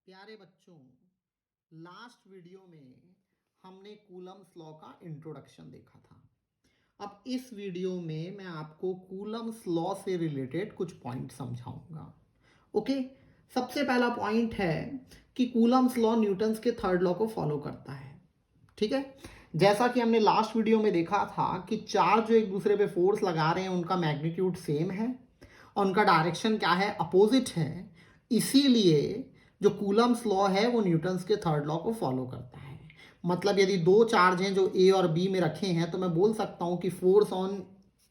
प्यारे बच्चों, last video में हमने कूलम्स लॉ का इंट्रोडक्शन देखा था। अब इस वीडियो में मैं आपको कूलम्स लॉ से रिलेटेड कुछ पॉइंट समझाऊंगा। ओके, सबसे पहला पॉइंट है कि कूलम्स लॉ न्यूटन्स के थर्ड लॉ को फॉलो करता है। ठीक है, जैसा कि हमने लास्ट वीडियो में देखा था कि चार्ज जो एक दूसरे पे फोर्स लगा रहे हैं उनका मैग्नीट्यूड सेम है और उनका डायरेक्शन क्या है, अपोजिट है। इसीलिए जो कूलम्स लॉ है वो न्यूटन्स के थर्ड लॉ को फॉलो करता है। मतलब यदि दो चार्ज हैं जो ए और बी में रखे हैं तो मैं बोल सकता हूं कि force on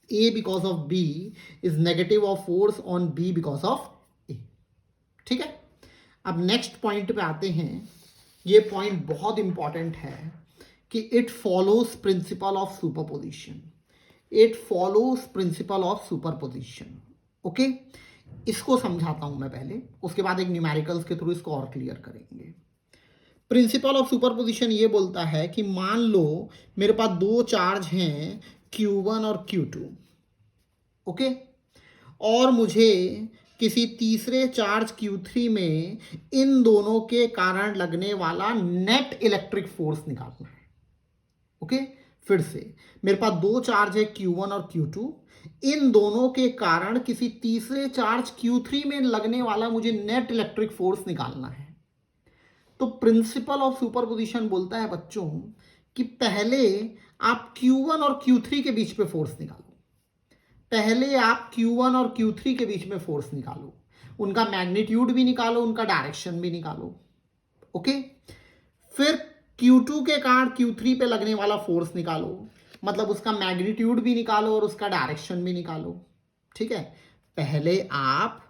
A because of B is negative of force on B because of A. ठीक है, अब नेक्स्ट पॉइंट पे आते हैं। ये पॉइंट बहुत इंपॉर्टेंट है कि it follows principle of superposition. It follows principle of superposition. Okay, इसको समझाता हूं मैं पहले, उसके बाद एक न्यूमेरिकल्स के थ्रू इसको और क्लियर करेंगे। प्रिंसिपल ऑफ सुपरपोजिशन ये बोलता है कि मान लो मेरे पास दो चार्ज हैं Q1 और Q2। ओके, और मुझे किसी तीसरे चार्ज Q3 में इन दोनों के कारण लगने वाला नेट इलेक्ट्रिक फोर्स निकालना है। ओके, फिर से मेरे पास दो चार्ज है Q1 और Q2, इन दोनों के कारण किसी तीसरे चार्ज Q3 में लगने वाला मुझे नेट इलेक्ट्रिक फोर्स निकालना है। तो प्रिंसिपल ऑफ सुपरपोजिशन बोलता है बच्चों कि पहले आप Q1 और Q3 के बीच में फोर्स निकालो। पहले आप Q1 और Q3 के बीच में फोर्स निकालो, उनका मैग्नीट्यूड भी निकालो, उनका डायरेक्शन भी निकालो। ओके, फिर Q2 के कारण Q3 पे लगने वाला फोर्स निकालो, मतलब उसका मैग्नीट्यूड भी निकालो और उसका डायरेक्शन भी निकालो। ठीक है, पहले आप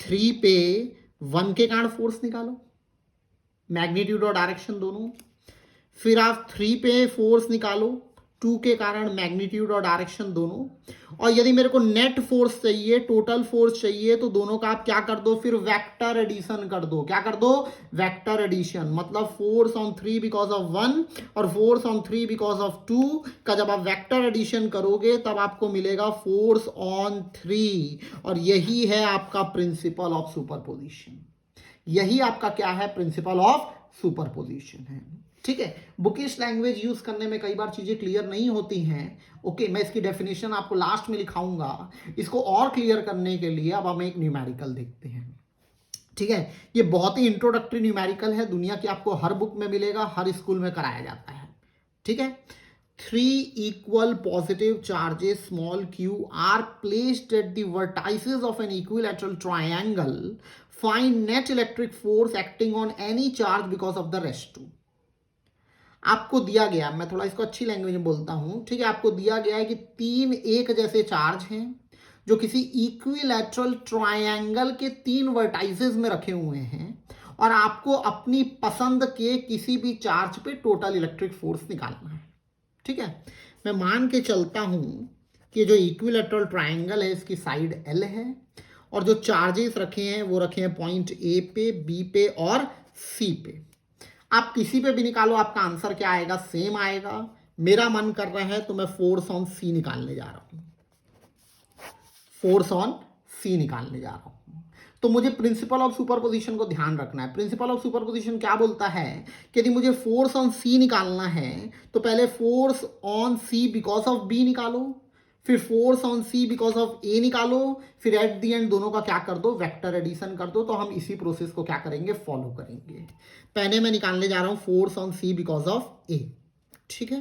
3 पे 1 के कारण फोर्स निकालो, मैग्नीट्यूड और डायरेक्शन दोनों। फिर आप 3 पे फोर्स निकालो, 2 के कारण मैग्नीट्यूड और डायरेक्शन दोनों। और यदि मेरे को नेट फोर्स चाहिए, टोटल फोर्स चाहिए, तो दोनों का आप क्या कर दो, फिर वेक्टर एडिशन कर दो। क्या कर दो, वेक्टर एडिशन। मतलब फोर्स ऑन 3 बिकॉज ऑफ 1 और फोर्स ऑन 3 बिकॉज ऑफ 2 का जब आप वेक्टर एडिशन करोगे तब आपको मिलेगा फोर्स ऑन 3। और यही है आपका प्रिंसिपल ऑफ सुपरपोजिशन। यही आपका क्या है, प्रिंसिपल ऑफ सुपरपोजिशन है। ठीक है, बुकिश लैंग्वेज यूज करने में कई बार चीजें क्लियर नहीं होती हैं। ओके, मैं इसकी डेफिनेशन आपको लास्ट में लिखाऊंगा। इसको और क्लियर करने के लिए अब हम एक न्यूमेरिकल देखते हैं। ठीक है, ये बहुत ही इंट्रोडक्टरी न्यूमेरिकल है, दुनिया की आपको हर बुक में मिलेगा, हर स्कूल में कराया जाता है। ठीक है, 3 equal positive charges small q are placed at the vertices of an equilateral triangle. Find net electric force acting on any charge because of the rest 2. आपको दिया गया, मैं थोड़ा इसको अच्छी लैंग्वेज में बोलता हूं। ठीक है, आपको दिया गया है कि 3 एक जैसे चार्ज हैं जो किसी इक्विलैटरल ट्रायंगल के 3 वर्टाइसेस में रखे हुए हैं और आपको अपनी पसंद के किसी भी चार्ज पे टोटल इलेक्ट्रिक फोर्स निकालना है। ठीक है, मैं मान के चलता हूं कि जो इक्विलैटरल ट्रायंगल है इसकी साइड L है और जो चार्जेस रखे हैं वो रखे हैं पॉइंट A पे, B पे और C पे। आप किसी पे भी निकालो, आपका आंसर क्या आएगा, सेम आएगा। मेरा मन कर रहा है तो मैं फोर्स ऑन C निकालने जा रहा हूं। फोर्स ऑन C निकालने जा रहा हूं। तो मुझे प्रिंसिपल ऑफ सुपरपोजिशन को ध्यान रखना है। प्रिंसिपल ऑफ सुपरपोजिशन क्या बोलता है कि यदि मुझे फोर्स ऑन C निकालना है तो पहले force on C because of B निकालो, फिर force on C because of A निकालो, फिर एट दी एंड दोनों का क्या कर दो, वेक्टर एडिशन कर दो। तो हम इसी प्रोसेस को क्या करेंगे, फॉलो करेंगे। पहले मैं निकालने जा रहा हूं force on C because of A। ठीक है,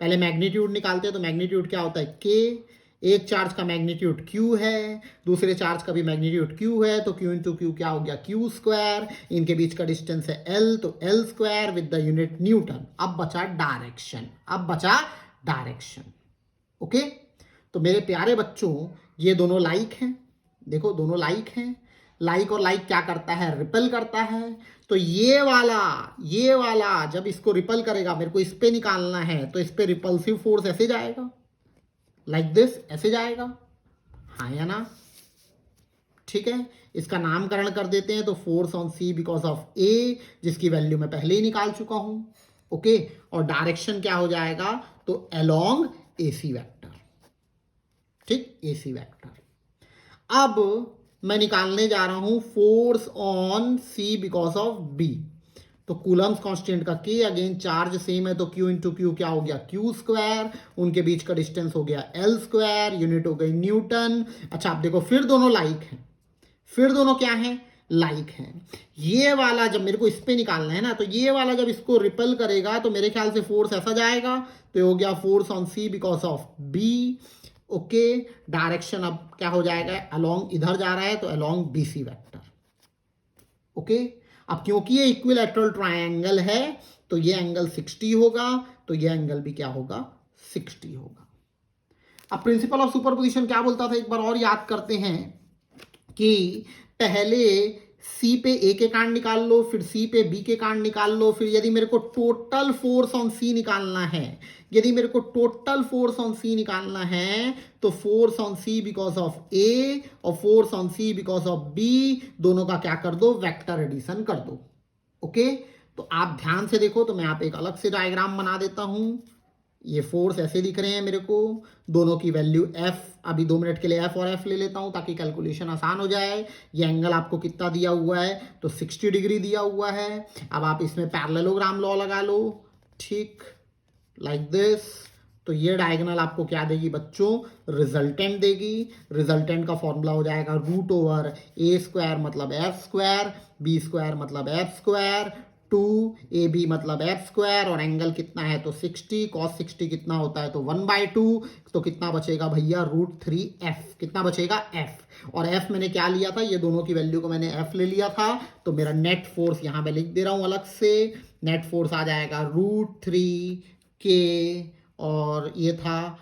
पहले मैग्नीट्यूड निकालते हैं। तो मैग्नीट्यूड क्या होता है, K। एक चार्ज का मैग्नीट्यूड Q है, दूसरे चार्ज का भी मैग्नीट्यूड Q है, तो Q इंटू Q क्या हो गया, Q स्क्वायर। इनके बीच का डिस्टेंस है L, तो L square with the unit Newton. अब बचा डायरेक्शन, अब बचा डायरेक्शन। ओके, तो मेरे प्यारे बच्चों ये दोनों लाइक हैं, देखो दोनों लाइक हैं। लाइक और लाइक क्या करता है, रिपेल करता है। तो ये वाला जब इसको रिपेल करेगा, मेरे को इस पे निकालना है, तो इस पे रिपल्सिव फोर्स ऐसे जाएगा, लाइक दिस, ऐसे जाएगा, हाँ या ना। ठीक है, इसका नामकरण कर देते हैं। तो force on C because of A, जिसकी वैल्यू मैं पहले ही निकाल चुका हूं। ओके, और डायरेक्शन क्या हो जाएगा, तो अलोंग AC वेक्टर। ठीक, AC वेक्टर। अब मैं निकालने जा रहा हूं force on C because of B. तो कूलम्स कांस्टेंट का के, अगेन चार्ज सेम है तो क्यू इंटू क्यू क्या हो गया, क्यू स्क्वायर, उनके बीच का डिस्टेंस हो गया एल स्क्वायर, यूनिट हो गई न्यूटन। अच्छा आप देखो फिर दोनों लाइक हैं, फिर दोनों क्या हैं, लाइक हैं। ये वाला जब मेरे को इस पे निकालना है ना, तो ये वाला जब इसको रिपल करेगा तो मेरे ख्याल से फोर्स ऐसा जाएगा, तो ये हो गया force on C because of B. Okay, direction अब क्या हो जाएगा, अलोंग इधर जा रहा है तो अलोंग बीसी वेक्टर। ओके, अब क्योंकि ये इक्विलैटरल ट्रायंगल है तो ये एंगल 60 होगा, तो ये एंगल भी क्या होगा, 60 होगा। अब प्रिंसिपल ऑफ सुपरपोजिशन क्या बोलता था, एक बार और याद करते हैं कि पहले सी पे ए के कांड निकाल लो, फिर सी पे बी के कांड निकाल लो, फिर यदि मेरे को टोटल फोर्स ऑन सी निकालना है, यदि मेरे को टोटल फोर्स ऑन सी निकालना है तो force on C because of A और force on C because of B दोनों का क्या कर दो, वेक्टर एडिशन कर दो। ओके, तो आप ध्यान से देखो, तो मैं आप एक अलग से डायग्राम बना देता हूं। ये फोर्स ऐसे दिख रहे हैं मेरे को, दोनों की वैल्यू एफ, अभी 2 मिनट के लिए एफ और एफ ले लेता हूं ताकि कैलकुलेशन आसान हो जाए। ये एंगल आपको कितना दिया हुआ है, तो 60 डिग्री दिया हुआ है। अब आप इसमें पैरेललोग्राम लॉ लगा लो, ठीक, लाइक दिस। तो ये डायगोनल आपको क्या देगी बच्चों, रिजल्टेंट देगी। रिजल्टेंट का फॉर्मूला हो जाएगा रूट ओवर ए स्क्वायर मतलब एफ स्क्वायर, बी स्क्वायर मतलब एफ स्क्वायर, 2ab मतलब एफ स्क्वायर, और एंगल कितना है तो 60, cos 60 कितना होता है तो 1/2, तो कितना बचेगा भैया, √3f, कितना बचेगा f। और f मैंने क्या लिया था, ये दोनों की वैल्यू को मैंने f ले लिया था, तो मेरा नेट फोर्स यहां पे लिख दे रहा हूं अलग से। नेट फोर्स आ जाएगा √3k, और ये था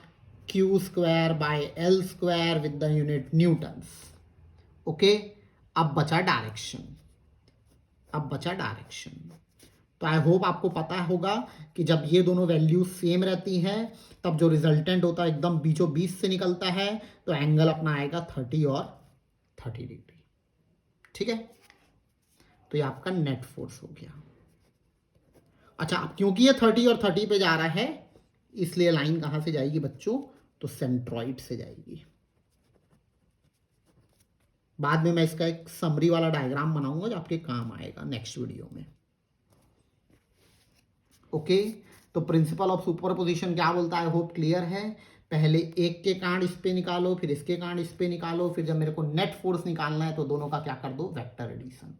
q square by L square with the unit Newton's. Okay, अब बचा डायरेक्शन, अब बचा डायरेक्शन। तो आई होप आपको पता होगा कि जब ये दोनों वैल्यूज सेम रहती हैं तब जो रिजल्टेंट होता है एकदम बीचों बीच से निकलता है, तो एंगल अपना आएगा 30 और 30 डिग्री। ठीक है, तो ये आपका नेट फोर्स हो गया। अच्छा, अब क्योंकि ये 30 और 30 पे जा रहा है इसलिए लाइन कहां से जाएगी बच्चों, तो सेंट्रॉइड से जाएगी। बाद में मैं इसका एक समरी वाला डायग्राम बनाऊंगा जो आपके काम आएगा नेक्स्ट वीडियो में। ओके, तो प्रिंसिपल ऑफ सुपरपोजिशन क्या बोलता है, होप क्लियर है। पहले एक के कांड इस पे निकालो, फिर इसके कांड इस पे निकालो, फिर जब मेरे को नेट फोर्स निकालना है तो दोनों का क्या कर दो, वेक्टर एडिशन।